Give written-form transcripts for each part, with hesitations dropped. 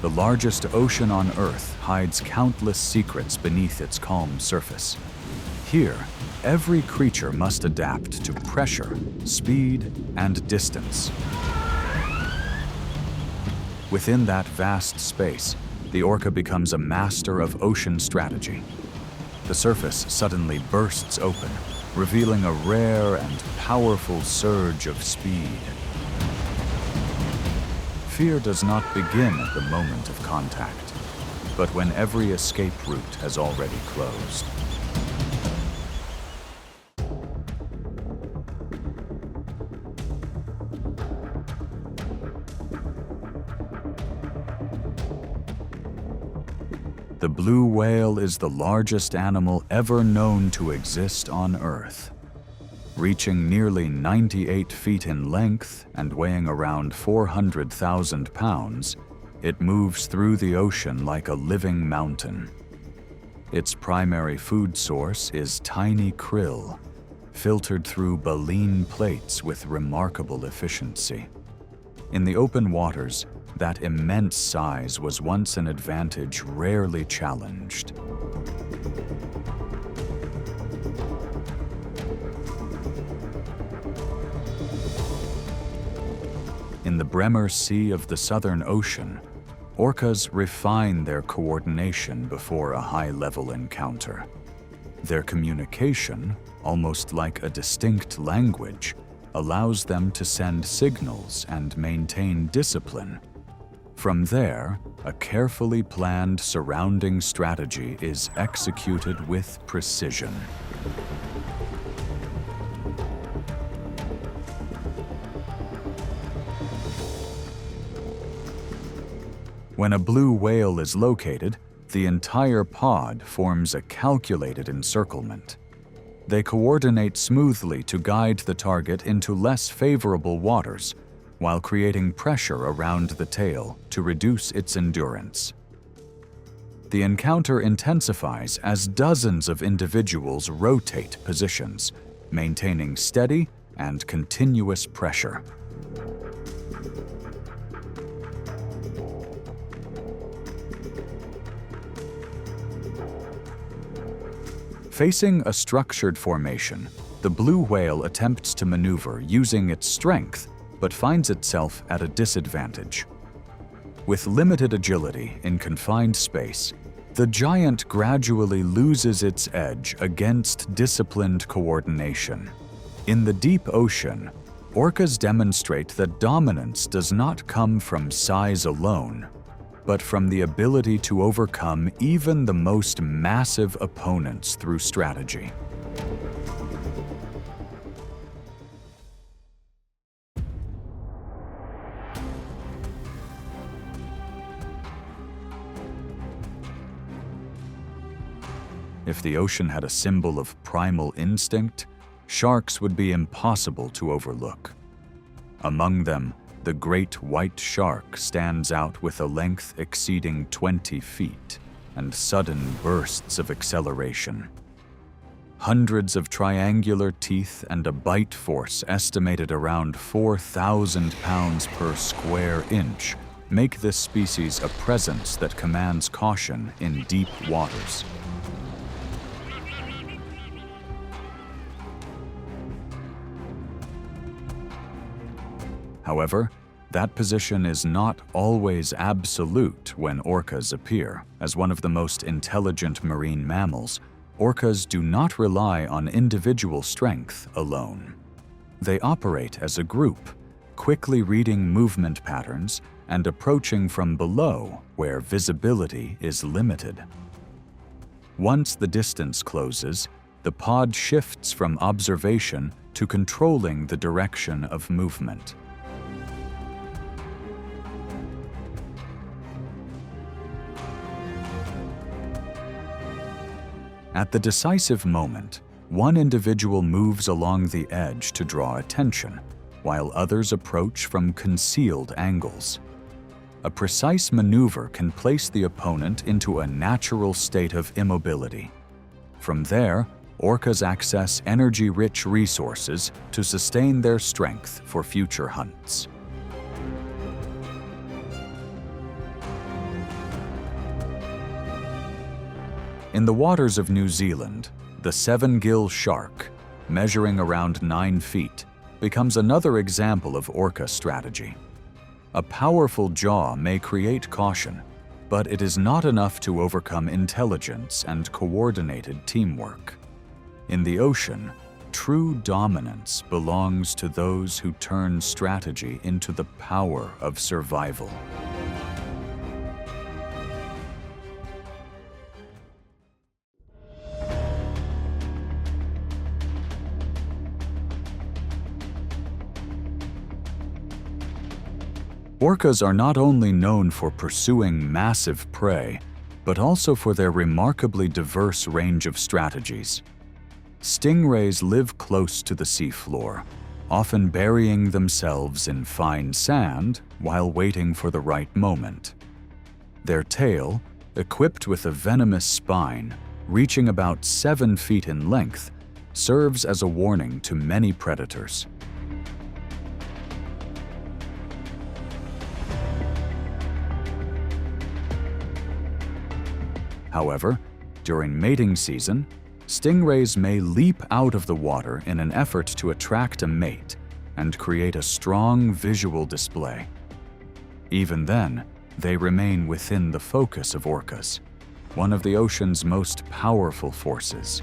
The largest ocean on Earth hides countless secrets beneath its calm surface. Here, every creature must adapt to pressure, speed, and distance. Within that vast space, the orca becomes a master of ocean strategy. The surface suddenly bursts open, revealing a rare and powerful surge of speed. Fear does not begin at the moment of contact, but when every escape route has already closed. The blue whale is the largest animal ever known to exist on Earth. Reaching nearly 98 feet in length and weighing around 400,000 pounds, it moves through the ocean like a living mountain. Its primary food source is tiny krill, filtered through baleen plates with remarkable efficiency. In the open waters, that immense size was once an advantage rarely challenged. In the Bremer Sea of the Southern Ocean, orcas refine their coordination before a high-level encounter. Their communication, almost like a distinct language, allows them to send signals and maintain discipline. From there, a carefully planned surrounding strategy is executed with precision. When a blue whale is located, the entire pod forms a calculated encirclement. They coordinate smoothly to guide the target into less favorable waters, while creating pressure around the tail to reduce its endurance. The encounter intensifies as dozens of individuals rotate positions, maintaining steady and continuous pressure. Facing a structured formation, the blue whale attempts to maneuver using its strength, but finds itself at a disadvantage. With limited agility in confined space, the giant gradually loses its edge against disciplined coordination. In the deep ocean, orcas demonstrate that dominance does not come from size alone, but from the ability to overcome even the most massive opponents through strategy. If the ocean had a symbol of primal instinct, sharks would be impossible to overlook. Among them, the great white shark stands out with a length exceeding 20 feet and sudden bursts of acceleration. Hundreds of triangular teeth and a bite force estimated around 4,000 pounds per square inch make this species a presence that commands caution in deep waters. However, that position is not always absolute when orcas appear. As one of the most intelligent marine mammals, orcas do not rely on individual strength alone. They operate as a group, quickly reading movement patterns and approaching from below where visibility is limited. Once the distance closes, the pod shifts from observation to controlling the direction of movement. At the decisive moment, one individual moves along the edge to draw attention, while others approach from concealed angles. A precise maneuver can place the opponent into a natural state of immobility. From there, orcas access energy-rich resources to sustain their strength for future hunts. In the waters of New Zealand, the seven-gill shark, measuring around 9 feet, becomes another example of orca strategy. A powerful jaw may create caution, but it is not enough to overcome intelligence and coordinated teamwork. In the ocean, true dominance belongs to those who turn strategy into the power of survival. Orcas are not only known for pursuing massive prey, but also for their remarkably diverse range of strategies. Stingrays live close to the seafloor, often burying themselves in fine sand while waiting for the right moment. Their tail, equipped with a venomous spine, reaching about 7 feet in length, serves as a warning to many predators. However, during mating season, stingrays may leap out of the water in an effort to attract a mate and create a strong visual display. Even then, they remain within the focus of orcas, one of the ocean's most powerful forces.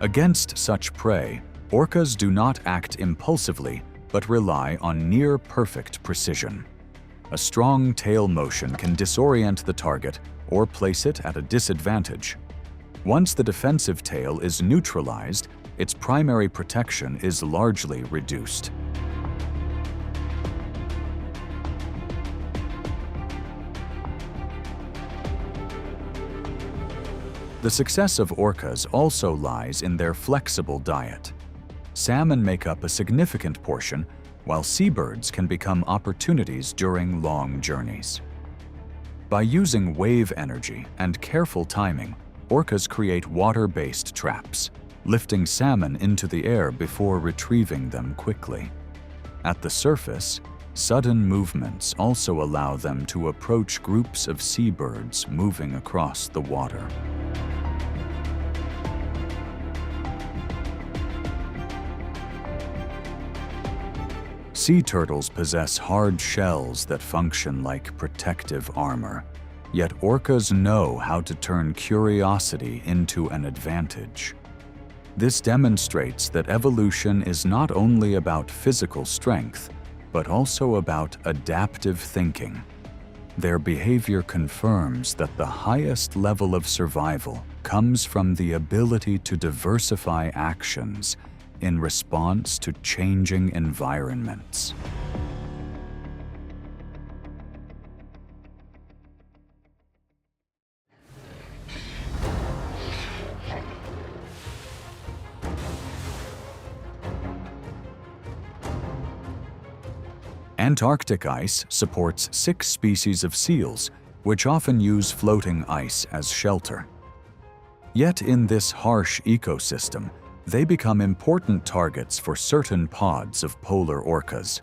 Against such prey, orcas do not act impulsively, but rely on near-perfect precision. A strong tail motion can disorient the target or place it at a disadvantage. Once the defensive tail is neutralized, its primary protection is largely reduced. The success of orcas also lies in their flexible diet. Salmon make up a significant portion, while seabirds can become opportunities during long journeys. By using wave energy and careful timing, orcas create water-based traps, lifting salmon into the air before retrieving them quickly. At the surface, sudden movements also allow them to approach groups of seabirds moving across the water. Sea turtles possess hard shells that function like protective armor, yet orcas know how to turn curiosity into an advantage. This demonstrates that evolution is not only about physical strength, but also about adaptive thinking. Their behavior confirms that the highest level of survival comes from the ability to diversify actions in response to changing environments. Antarctic ice supports 6 species of seals, which often use floating ice as shelter. Yet in this harsh ecosystem, they become important targets for certain pods of polar orcas.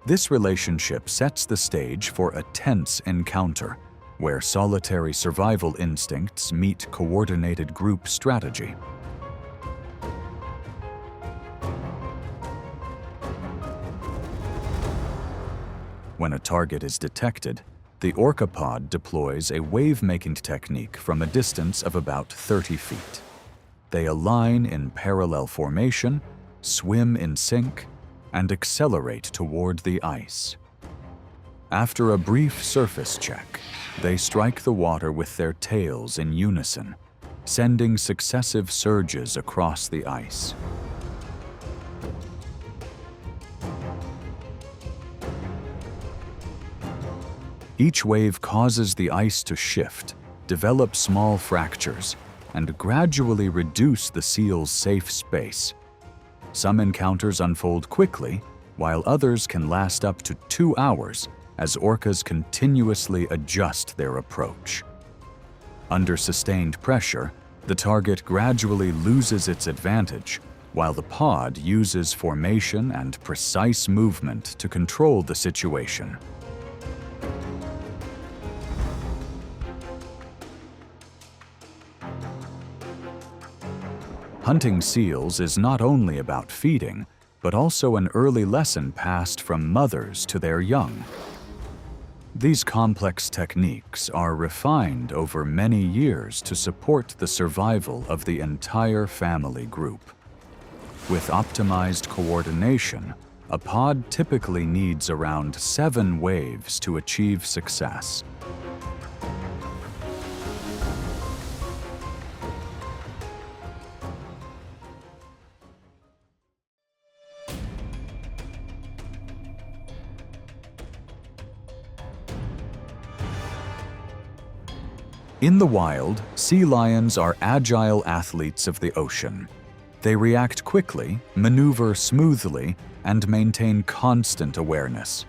This relationship sets the stage for a tense encounter, where solitary survival instincts meet coordinated group strategy. When a target is detected, the orca pod deploys a wave-making technique from a distance of about 30 feet. They align in parallel formation, swim in sync, and accelerate toward the ice. After a brief surface check, they strike the water with their tails in unison, sending successive surges across the ice. Each wave causes the ice to shift, develop small fractures, and gradually reduce the seal's safe space. Some encounters unfold quickly, while others can last up to 2 hours as orcas continuously adjust their approach. Under sustained pressure, the target gradually loses its advantage, while the pod uses formation and precise movement to control the situation. Hunting seals is not only about feeding, but also an early lesson passed from mothers to their young. These complex techniques are refined over many years to support the survival of the entire family group. With optimized coordination, a pod typically needs around 7 waves to achieve success. In the wild, sea lions are agile athletes of the ocean. They react quickly, maneuver smoothly, and maintain constant awareness.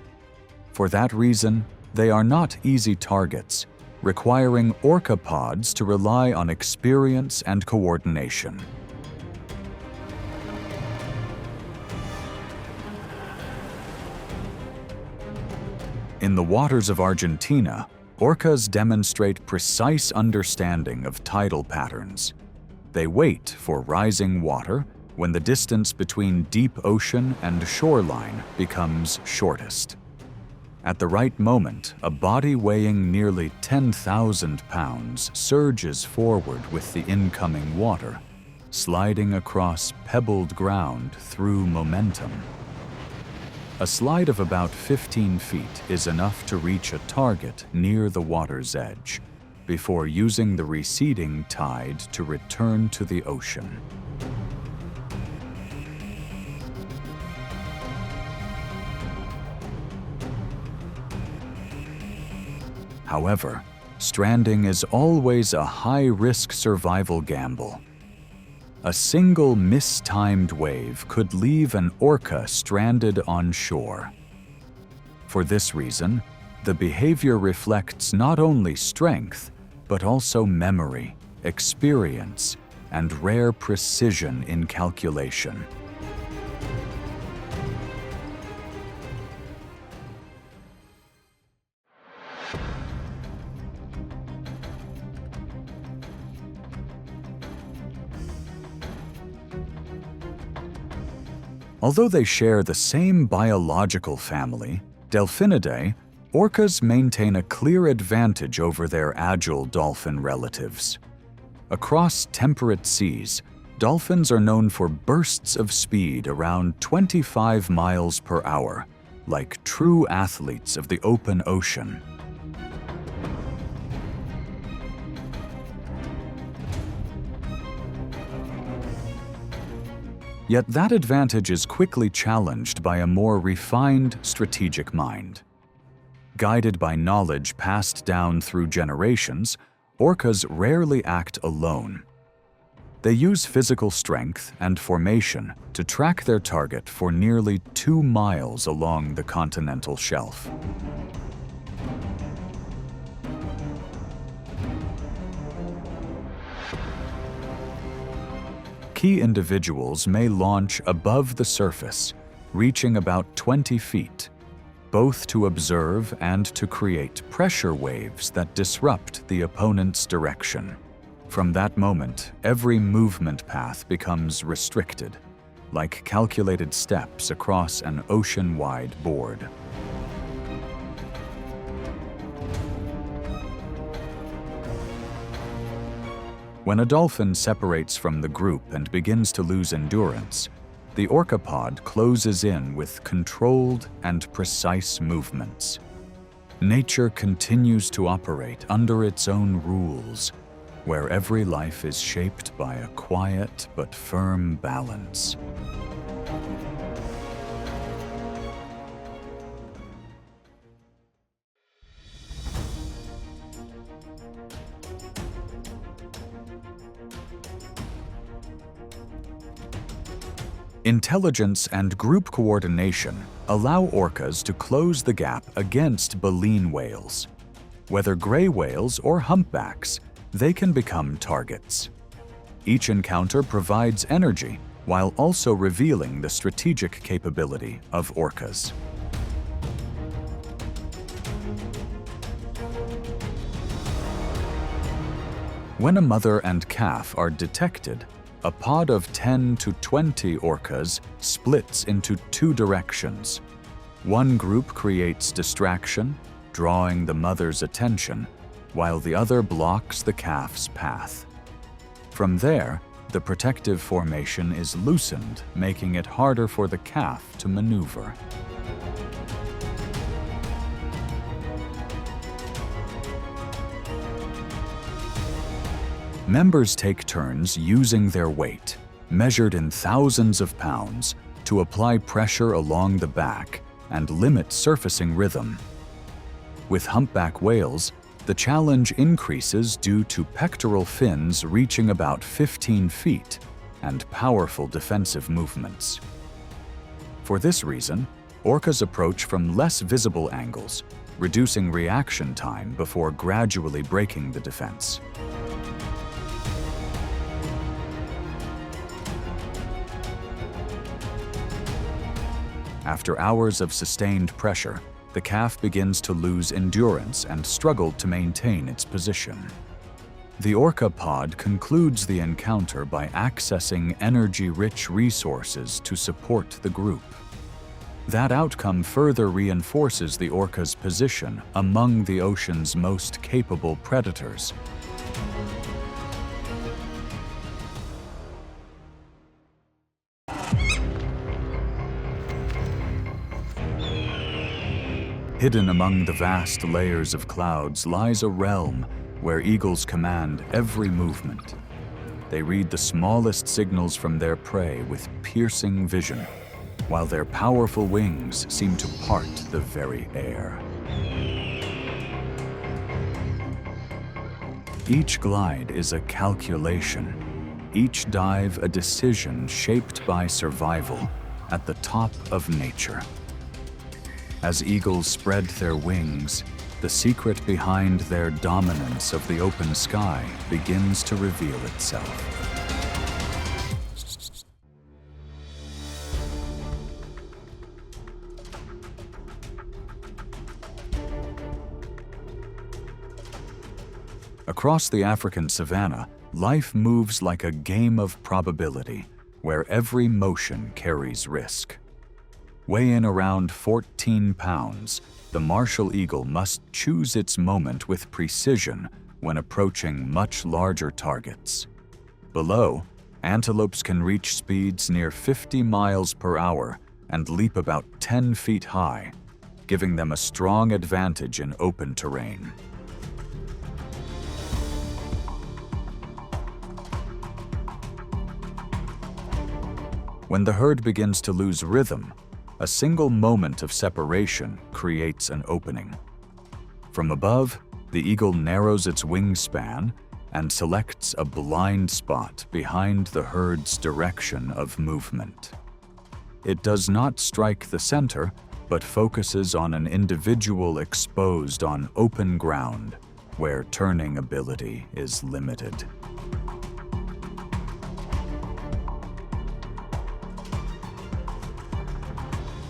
For that reason, they are not easy targets, requiring orca pods to rely on experience and coordination. In the waters of Argentina, orcas demonstrate precise understanding of tidal patterns. They wait for rising water when the distance between deep ocean and shoreline becomes shortest. At the right moment, a body weighing nearly 10,000 pounds surges forward with the incoming water, sliding across pebbled ground through momentum. A slide of about 15 feet is enough to reach a target near the water's edge, before using the receding tide to return to the ocean. However, stranding is always a high-risk survival gamble. A single mistimed wave could leave an orca stranded on shore. For this reason, the behavior reflects not only strength, but also memory, experience, and rare precision in calculation. Although they share the same biological family, Delphinidae, orcas maintain a clear advantage over their agile dolphin relatives. Across temperate seas, dolphins are known for bursts of speed around 25 miles per hour, like true athletes of the open ocean. Yet that advantage is quickly challenged by a more refined strategic mind. Guided by knowledge passed down through generations, orcas rarely act alone. They use physical strength and formation to track their target for nearly 2 miles along the continental shelf. Key individuals may launch above the surface, reaching about 20 feet, both to observe and to create pressure waves that disrupt the opponent's direction. From that moment, every movement path becomes restricted, like calculated steps across an ocean-wide board. When a dolphin separates from the group and begins to lose endurance, the orca pod closes in with controlled and precise movements. Nature continues to operate under its own rules, where every life is shaped by a quiet but firm balance. Intelligence and group coordination allow orcas to close the gap against baleen whales. Whether gray whales or humpbacks, they can become targets. Each encounter provides energy, while also revealing the strategic capability of orcas. When a mother and calf are detected, a pod of 10 to 20 orcas splits into two directions. One group creates distraction, drawing the mother's attention, while the other blocks the calf's path. From there, the protective formation is loosened, making it harder for the calf to maneuver. Members take turns using their weight, measured in thousands of pounds, to apply pressure along the back and limit surfacing rhythm. With humpback whales, the challenge increases due to pectoral fins reaching about 15 feet and powerful defensive movements. For this reason, orcas approach from less visible angles, reducing reaction time before gradually breaking the defense. After hours of sustained pressure, the calf begins to lose endurance and struggle to maintain its position. The orca pod concludes the encounter by accessing energy-rich resources to support the group. That outcome further reinforces the orca's position among the ocean's most capable predators. Hidden among the vast layers of clouds lies a realm where eagles command every movement. They read the smallest signals from their prey with piercing vision, while their powerful wings seem to part the very air. Each glide is a calculation, each dive a decision shaped by survival at the top of nature. As eagles spread their wings, the secret behind their dominance of the open sky begins to reveal itself. Across the African savanna, life moves like a game of probability, where every motion carries risk. Weighing around 14 pounds, the martial eagle must choose its moment with precision when approaching much larger targets. Below, antelopes can reach speeds near 50 miles per hour and leap about 10 feet high, giving them a strong advantage in open terrain. When the herd begins to lose rhythm, a single moment of separation creates an opening. From above, the eagle narrows its wingspan and selects a blind spot behind the herd's direction of movement. It does not strike the center, but focuses on an individual exposed on open ground, where turning ability is limited.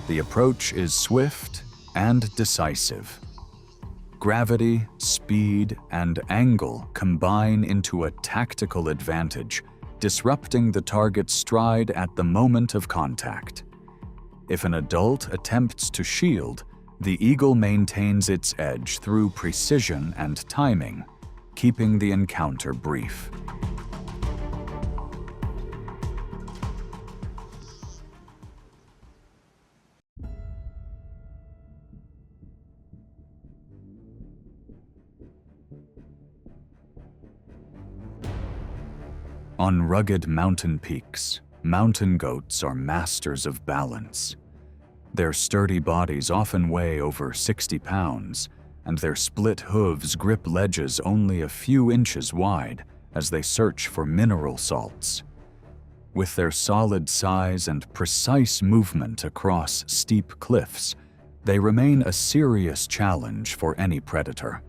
The approach is swift and decisive. Gravity, speed, and angle combine into a tactical advantage, disrupting the target's stride at the moment of contact. If an adult attempts to shield, the eagle maintains its edge through precision and timing, keeping the encounter brief. On rugged mountain peaks, mountain goats are masters of balance. Their sturdy bodies often weigh over 60 pounds, and their split hooves grip ledges only a few inches wide as they search for mineral salts. With their solid size and precise movement across steep cliffs, they remain a serious challenge for any predator.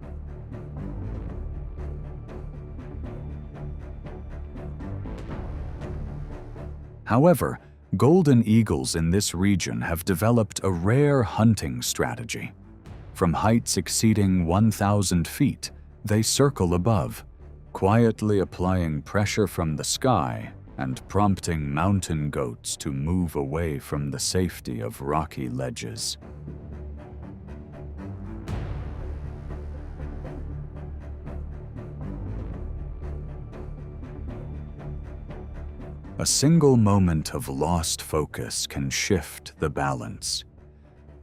However, golden eagles in this region have developed a rare hunting strategy. From heights exceeding 1,000 feet, they circle above, quietly applying pressure from the sky and prompting mountain goats to move away from the safety of rocky ledges. A single moment of lost focus can shift the balance.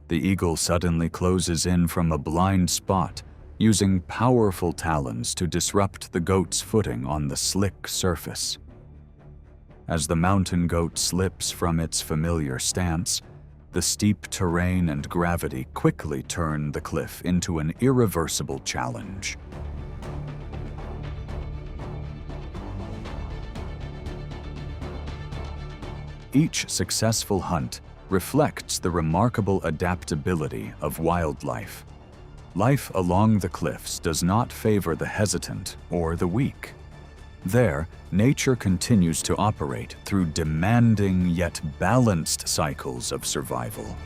The eagle suddenly closes in from a blind spot, using powerful talons to disrupt the goat's footing on the slick surface. As the mountain goat slips from its familiar stance, the steep terrain and gravity quickly turn the cliff into an irreversible challenge. Each successful hunt reflects the remarkable adaptability of wildlife. Life along the cliffs does not favor the hesitant or the weak. There, nature continues to operate through demanding yet balanced cycles of survival.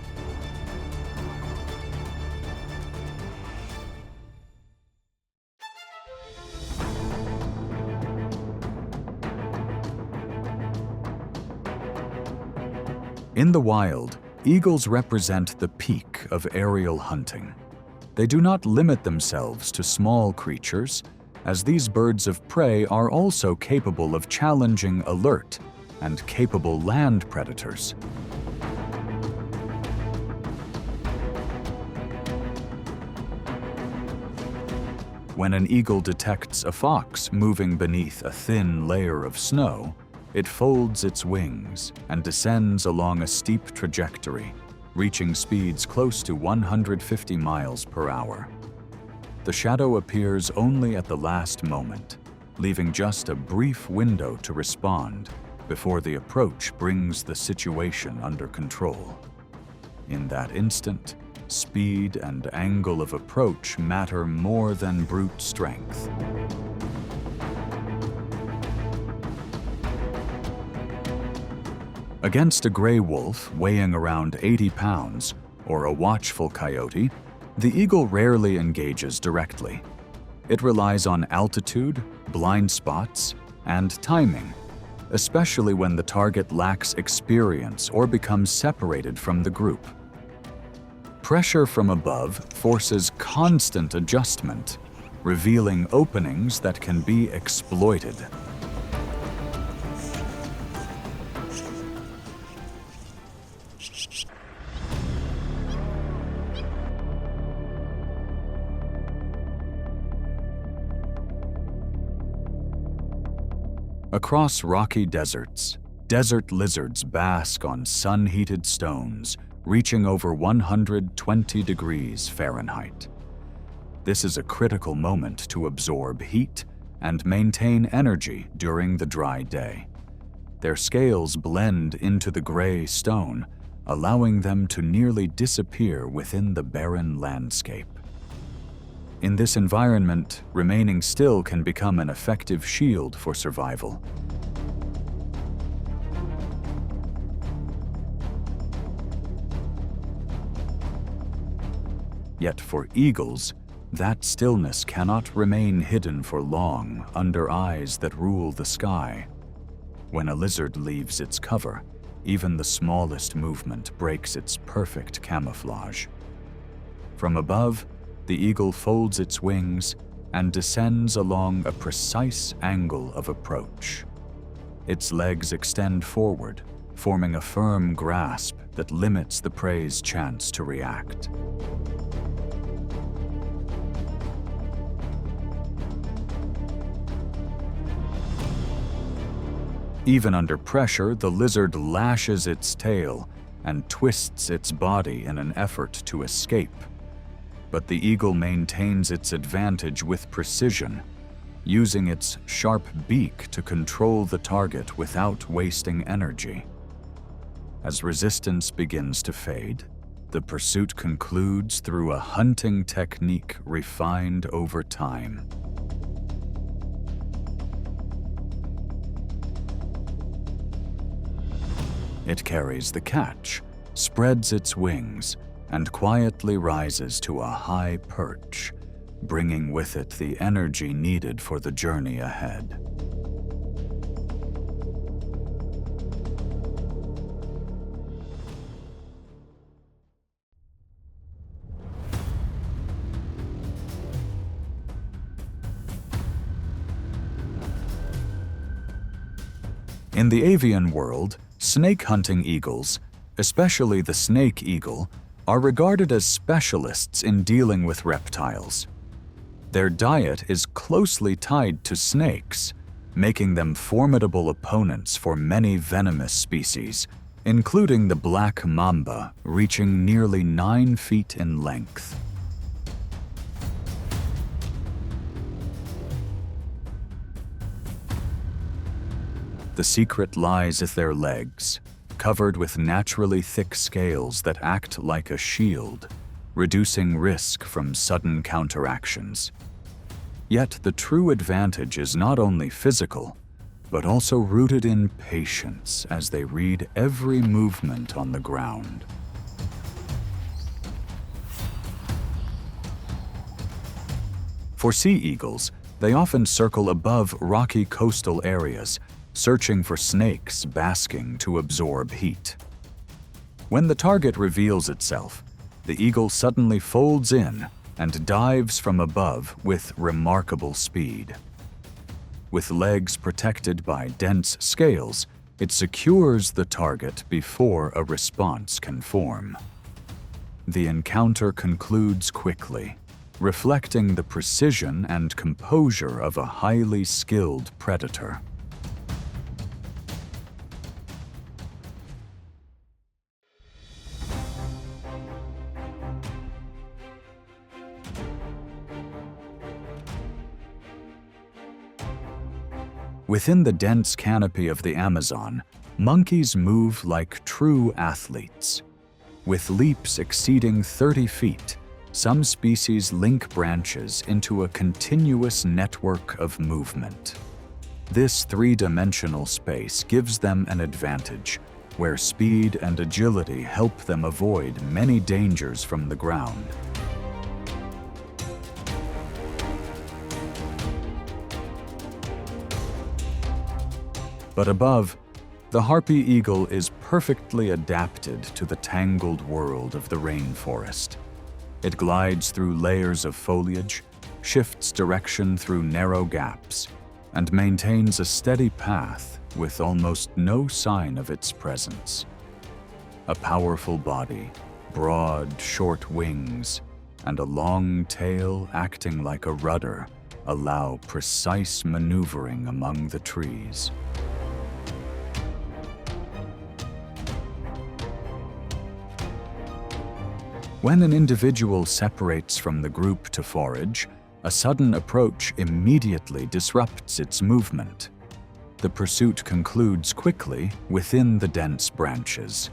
In the wild, eagles represent the peak of aerial hunting. They do not limit themselves to small creatures, as these birds of prey are also capable of challenging alert and capable land predators. When an eagle detects a fox moving beneath a thin layer of snow, it folds its wings and descends along a steep trajectory, reaching speeds close to 150 miles per hour. The shadow appears only at the last moment, leaving just a brief window to respond before the approach brings the situation under control. In that instant, speed and angle of approach matter more than brute strength. Against a gray wolf weighing around 80 pounds or a watchful coyote, the eagle rarely engages directly. It relies on altitude, blind spots, and timing, especially when the target lacks experience or becomes separated from the group. Pressure from above forces constant adjustment, revealing openings that can be exploited. Across rocky deserts, desert lizards bask on sun-heated stones, reaching over 120 degrees Fahrenheit. This is a critical moment to absorb heat and maintain energy during the dry day. Their scales blend into the gray stone, allowing them to nearly disappear within the barren landscape. In this environment, remaining still can become an effective shield for survival. Yet for eagles, that stillness cannot remain hidden for long under eyes that rule the sky. When a lizard leaves its cover, even the smallest movement breaks its perfect camouflage. From above, the eagle folds its wings and descends along a precise angle of approach. Its legs extend forward, forming a firm grasp that limits the prey's chance to react. Even under pressure, the lizard lashes its tail and twists its body in an effort to escape. But the eagle maintains its advantage with precision, using its sharp beak to control the target without wasting energy. As resistance begins to fade, the pursuit concludes through a hunting technique refined over time. It carries the catch, spreads its wings, and quietly rises to a high perch, bringing with it the energy needed for the journey ahead. In the avian world, snake-hunting eagles, especially the snake eagle, are regarded as specialists in dealing with reptiles. Their diet is closely tied to snakes, making them formidable opponents for many venomous species, including the black mamba, reaching nearly 9 feet in length. The secret lies in their legs, covered with naturally thick scales that act like a shield, reducing risk from sudden counteractions. Yet the true advantage is not only physical, but also rooted in patience as they read every movement on the ground. For sea eagles, they often circle above rocky coastal areas, searching for snakes basking to absorb heat. When the target reveals itself, the eagle suddenly folds in and dives from above with remarkable speed. With legs protected by dense scales, it secures the target before a response can form. The encounter concludes quickly, reflecting the precision and composure of a highly skilled predator. Within the dense canopy of the Amazon, monkeys move like true athletes. With leaps exceeding 30 feet, some species link branches into a continuous network of movement. This three-dimensional space gives them an advantage, where speed and agility help them avoid many dangers from the ground. But above, the harpy eagle is perfectly adapted to the tangled world of the rainforest. It glides through layers of foliage, shifts direction through narrow gaps, and maintains a steady path with almost no sign of its presence. A powerful body, broad, short wings, and a long tail acting like a rudder allow precise maneuvering among the trees. When an individual separates from the group to forage, a sudden approach immediately disrupts its movement. The pursuit concludes quickly within the dense branches.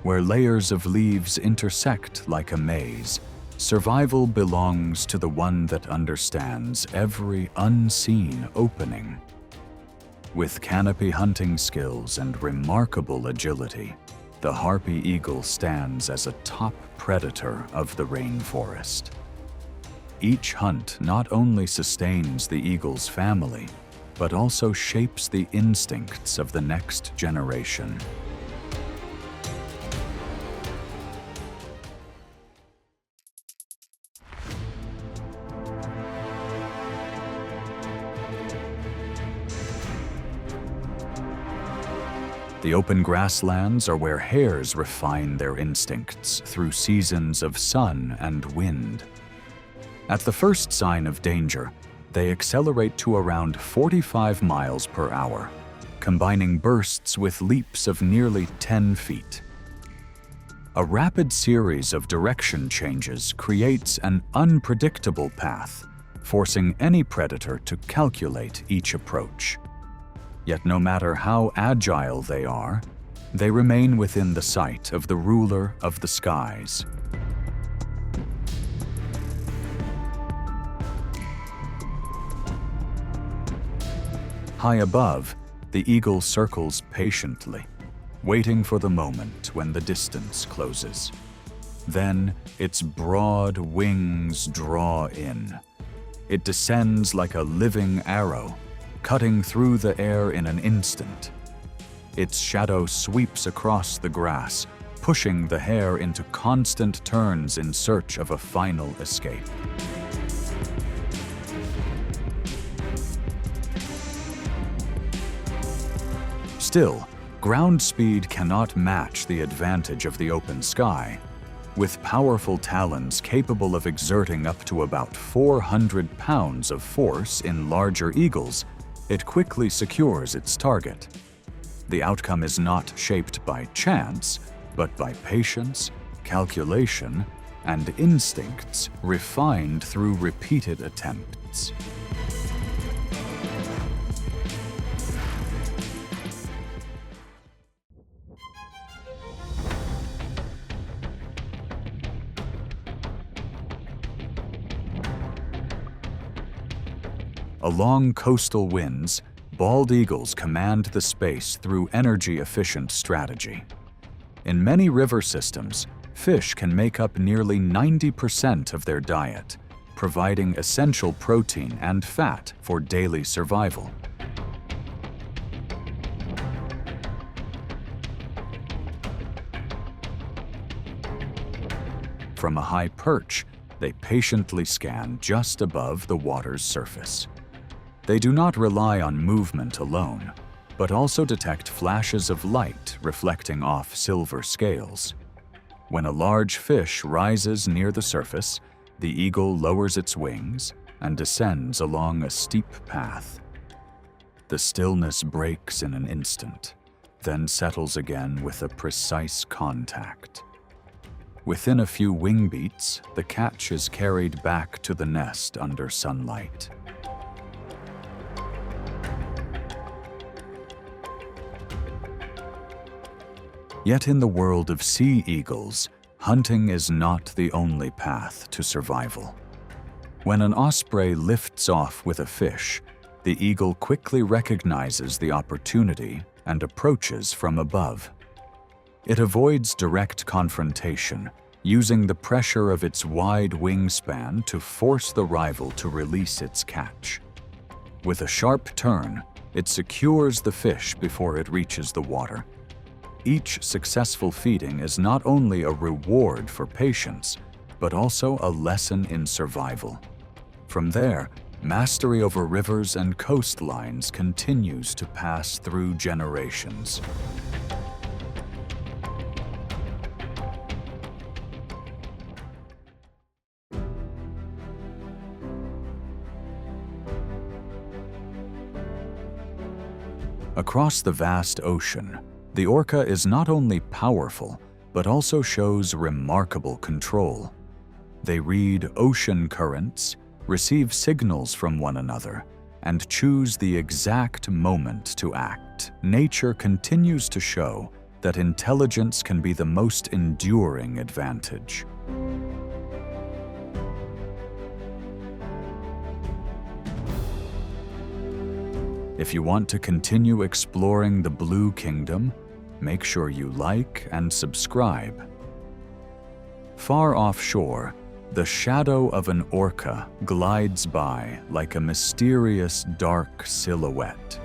Where layers of leaves intersect like a maze, survival belongs to the one that understands every unseen opening. With canopy hunting skills and remarkable agility, the harpy eagle stands as a top predator of the rainforest. Each hunt not only sustains the eagle's family, but also shapes the instincts of the next generation. The open grasslands are where hares refine their instincts through seasons of sun and wind. At the first sign of danger, they accelerate to around 45 miles per hour, combining bursts with leaps of nearly 10 feet. A rapid series of direction changes creates an unpredictable path, forcing any predator to calculate each approach. Yet no matter how agile they are, they remain within the sight of the ruler of the skies. High above, the eagle circles patiently, waiting for the moment when the distance closes. Then its broad wings draw in. It descends like a living arrow, cutting through the air in an instant. Its shadow sweeps across the grass, pushing the hare into constant turns in search of a final escape. Still, ground speed cannot match the advantage of the open sky. With powerful talons capable of exerting up to about 400 pounds of force in larger eagles, it quickly secures its target. The outcome is not shaped by chance, but by patience, calculation, and instincts refined through repeated attempts. Along coastal winds, bald eagles command the space through energy-efficient strategy. In many river systems, fish can make up nearly 90% of their diet, providing essential protein and fat for daily survival. From a high perch, they patiently scan just above the water's surface. They do not rely on movement alone, but also detect flashes of light reflecting off silver scales. When a large fish rises near the surface, the eagle lowers its wings and descends along a steep path. The stillness breaks in an instant, then settles again with a precise contact. Within a few wing beats, the catch is carried back to the nest under sunlight. Yet in the world of sea eagles, hunting is not the only path to survival. When an osprey lifts off with a fish, the eagle quickly recognizes the opportunity and approaches from above. It avoids direct confrontation, using the pressure of its wide wingspan to force the rival to release its catch. With a sharp turn, it secures the fish before it reaches the water. Each successful feeding is not only a reward for patience, but also a lesson in survival. From there, mastery over rivers and coastlines continues to pass through generations. Across the vast ocean, the orca is not only powerful, but also shows remarkable control. They read ocean currents, receive signals from one another, and choose the exact moment to act. Nature continues to show that intelligence can be the most enduring advantage. If you want to continue exploring the Blue Kingdom, make sure you like and subscribe. Far offshore, the shadow of an orca glides by like a mysterious dark silhouette.